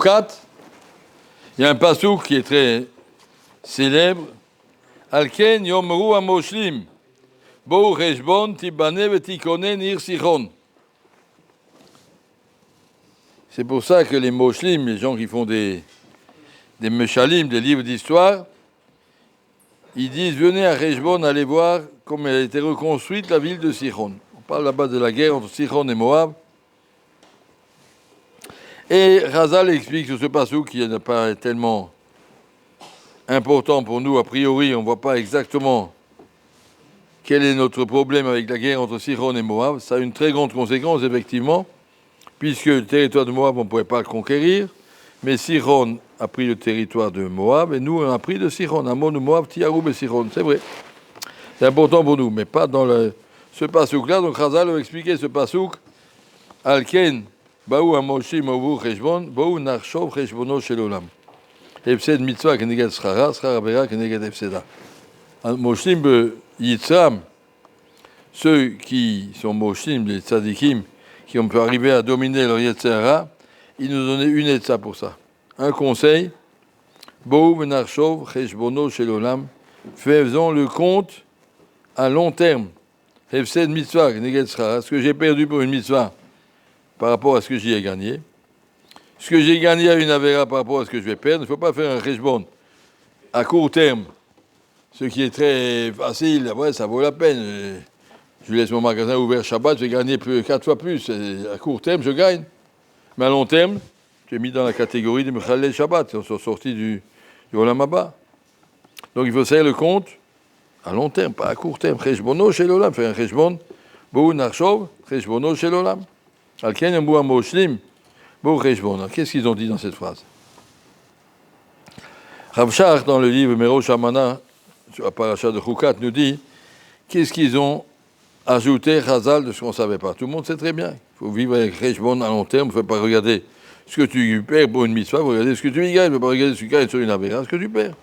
4, il y a un pasouk qui est très célèbre. Alken yomru amoshlim, bo reshbon tibane vetikone nir sichon. C'est pour ça que les moshlim, les gens qui font des meshalim, des livres d'histoire, ils disent venez à Reshbon, allez voir comment elle a été reconstruite, la ville de Sichon. On parle là-bas de la guerre entre Sichon et Moab. Et Razal explique sur ce passouk qui n'est pas tellement important pour nous. A priori, on ne voit pas exactement quel est notre problème avec la guerre entre Sichon et Moab. Ça a une très grande conséquence, effectivement, puisque le territoire de Moab, on ne pouvait pas le conquérir. Mais Sichon a pris le territoire de Moab et nous, on a pris de Sichon. Amon ou Moab, Tiaroub et Sichon. C'est vrai. C'est important pour nous, mais pas dans ce passouk-là. Donc Razal a expliqué ce passouk. Alken. Baou amoshim ovu cheshbon, baou narshov cheshbono shel olam. Hefsed mitzvah keneged schara, schara avera keneged hefseda. Moshim be yitzram, ceux qui sont moshim, les tzadikim, qui ont pu arriver à dominer leur yetzera, ils nous donnaient une etza pour ça. Un conseil, baou narshov cheshbono shel olam, faisons le compte à long terme. Hefsed mitzvah keneged schara, ce que j'ai perdu pour une mitzvah, par rapport à ce que j'y ai gagné. Ce que j'ai gagné à une avéra par rapport à ce que je vais perdre, il ne faut pas faire un cheshbon à court terme. Ce qui est très facile, ouais, ça vaut la peine. Je laisse mon magasin ouvert Shabbat, je vais gagner 4 fois plus. À court terme, je gagne. Mais à long terme, tu es mis dans la catégorie des Mechalel Shabbat, ils sont sortis du Olam Haba. Donc il faut faire le compte à long terme, pas à court terme. Cheshbono shel olam, faire un cheshbon, bou narshov, cheshbono shel olam. Qu'est-ce qu'ils ont dit dans cette phrase? Rav Shach, dans le livre Merosh Hamana, sur la paracha de Chukat, nous dit qu'est-ce qu'ils ont ajouté, Chazal, de ce qu'on ne savait pas. Tout le monde sait très bien. Il faut vivre avec Reshbon à long terme. Il ne faut pas regarder ce que tu perds pour une mitzvah, il faut regarder ce que tu y gagnes. Il ne faut pas regarder ce que tu gagnes sur une avéra, ce que tu perds.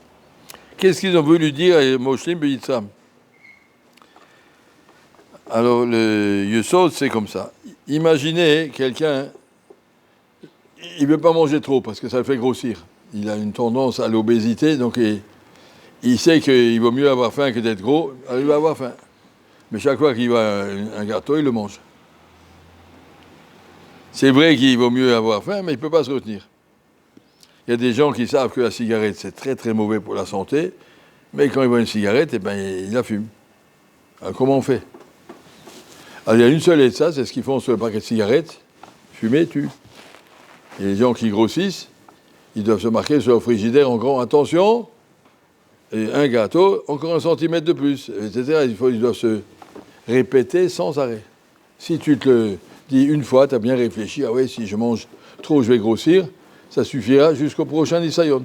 Qu'est-ce qu'ils ont voulu dire à Moshlim Beyitzam? Alors, le Yesod, c'est comme ça. Imaginez quelqu'un, il ne veut pas manger trop parce que ça le fait grossir. Il a une tendance à l'obésité, donc il sait qu'il vaut mieux avoir faim que d'être gros, alors il va avoir faim. Mais chaque fois qu'il va un gâteau, il le mange. C'est vrai qu'il vaut mieux avoir faim, mais il ne peut pas se retenir. Il y a des gens qui savent que la cigarette, c'est très très mauvais pour la santé, mais quand ils voient une cigarette, eh ben, ils la fument. Alors comment on fait? Alors, il y a une seule et ça, c'est ce qu'ils font sur le paquet de cigarettes. Fumer, tue. Et les gens qui grossissent, ils doivent se marquer sur leur frigidaire en grand. Attention, et un gâteau, encore 1 centimètre de plus, etc. Ils doivent se répéter sans arrêt. Si tu te le dis une fois, tu as bien réfléchi, ah oui, si je mange trop, je vais grossir, ça suffira jusqu'au prochain Nisayon.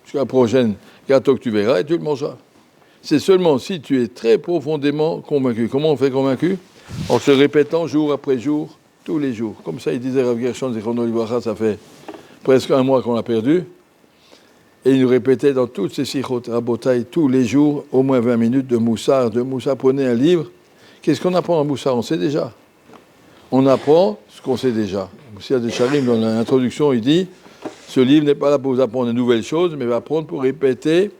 Jusqu'au prochain gâteau que tu verras et tu le mangeras. C'est seulement si tu es très profondément convaincu. Comment on fait convaincu? En se répétant jour après jour, tous les jours. Comme ça, il disait Rav Gershon Zichrono Livracha, ça fait presque 1 mois qu'on l'a perdu. Et il nous répétait dans toutes ces sichot rabotaï, tous les jours, au moins 20 minutes de Moussar. Prenez un livre. Qu'est-ce qu'on apprend en Moussar? On sait déjà. On apprend ce qu'on sait déjà. Moussar de Charim, dans l'introduction, il dit ce livre n'est pas là pour vous apprendre de nouvelles choses, mais va apprendre pour répéter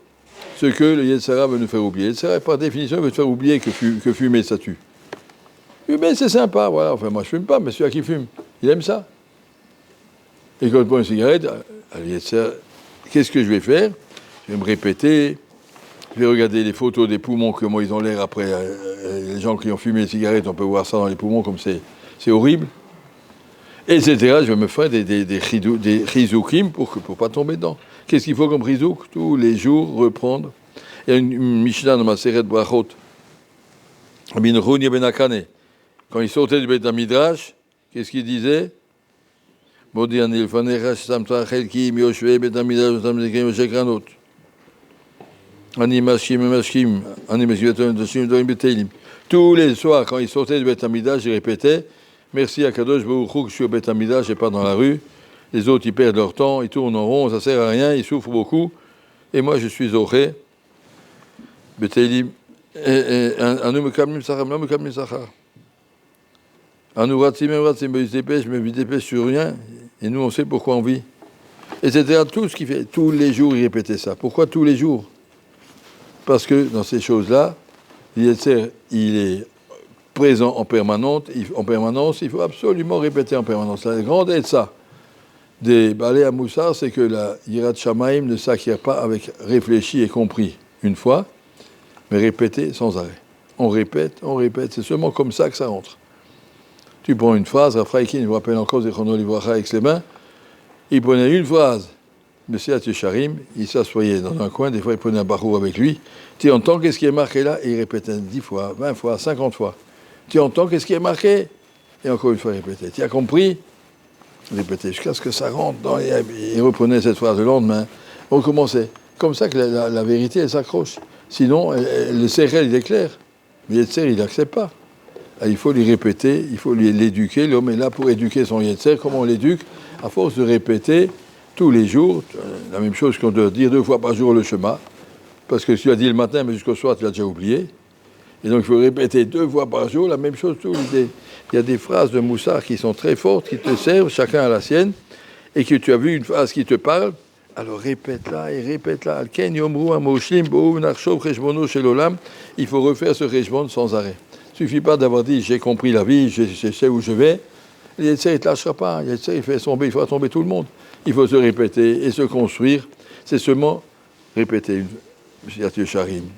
ce que le Yetzera veut nous faire oublier. Le Yetzera, par définition, veut te faire oublier que fumer, ça tue. Fumer, c'est sympa, voilà. Enfin, moi, je ne fume pas, mais celui qui fume, il aime ça. Et quand il prend une cigarette, le Yetzera, qu'est-ce que je vais faire? Je vais me répéter, je vais regarder les photos des poumons, comment ils ont l'air après. Les gens qui ont fumé les cigarettes, on peut voir ça dans les poumons, comme c'est horrible. Etc. Je vais me faire des chizoukim pour ne pas tomber dedans. Qu'est-ce qu'il faut comme chizouk? Tous les jours, reprendre. Il y a une Mishnah dans ma Seret Brachot, Rabbi Nechounia ben Akane. Quand il sortait du Beit HaMidrash, qu'est-ce qu'il disait? Tous les soirs, quand il sortait du Beit HaMidrash, il répétait merci à Kadosh Baruch Hu que je suis au Beit HaMidrash et pas dans la rue. Les autres, ils perdent leur temps, ils tournent en rond, ça sert à rien, ils souffrent beaucoup. Et moi, je suis Zoré. Beteilim. Anu mekamim sachar, non mekamim sachar. Anu ratzim, je me dépêche sur rien. Et nous, on sait pourquoi on vit. etc. Tout ce qu'il fait, tous les jours, il répétait ça. Pourquoi tous les jours? Parce que dans ces choses-là, Yetzer, il est présent en permanence, il faut absolument répéter en permanence. La grande aide, ça, des balais à Moussar, c'est que la Yirat Shamaim ne s'acquiert pas avec réfléchi et compris une fois, mais répété sans arrêt. On répète, c'est seulement comme ça que ça rentre. Tu prends une phrase, Raphaïkin, je vous rappelle encore Zechrono Livracha avec les mains, il prenait une phrase, le Siyat Yesharim, il s'assoyait dans un coin, des fois il prenait un barreau avec lui, tu entends qu'est-ce qui est marqué là, et il répétait 10 fois, 20 fois, 50 fois. Tu entends qu'est-ce qui est marqué, et encore une fois il répétait. Tu as compris? Il répétait jusqu'à ce que ça rentre, il reprenait cette phrase le lendemain, on recommençait. Comme ça que la vérité, elle s'accroche. Sinon, le Sérel, il est clair, mais le Yetzer, il n'accepte pas. Il faut lui répéter, il faut l'éduquer. L'homme est là pour éduquer son Yetzer. Comment on l'éduque? À force de répéter tous les jours, la même chose qu'on doit dire 2 fois par jour le Shema, parce que si tu as dit le matin, mais jusqu'au soir, tu l'as déjà oublié. Et donc il faut répéter 2 fois par jour la même chose. Il y a des phrases de Moussar qui sont très fortes, qui te servent, chacun à la sienne, et que tu as vu une phrase qui te parle, alors répète-la et répète-la. Il faut refaire ce rejbon sans arrêt. Il ne suffit pas d'avoir dit j'ai compris la vie, je sais où je vais. Le Yetzer, il ne te lâchera pas. Le Yetzer, il fera tomber tout le monde. Il faut se répéter et se construire. C'est seulement répéter,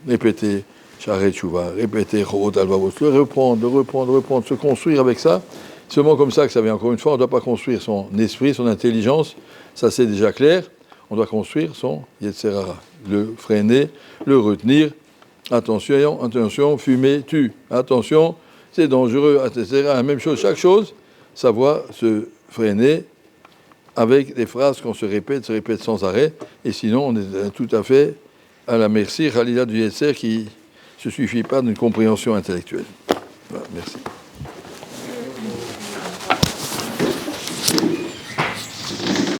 répéter Sharet Tshuva, répéter Chorot Alvavos, le reprendre, se construire avec ça. C'est seulement comme ça que ça vient. Encore une fois, on ne doit pas construire son esprit, son intelligence. Ça, c'est déjà clair. On doit construire son Yetzer Hara. Le freiner, le retenir. Attention, fumer tue. Attention, c'est dangereux, etc. La même chose, chaque chose, savoir se freiner avec des phrases qu'on se répète sans arrêt. Et sinon, on est tout à fait à la merci, Khalila du Yetzer, qui ne se suffit pas d'une compréhension intellectuelle. Voilà, merci.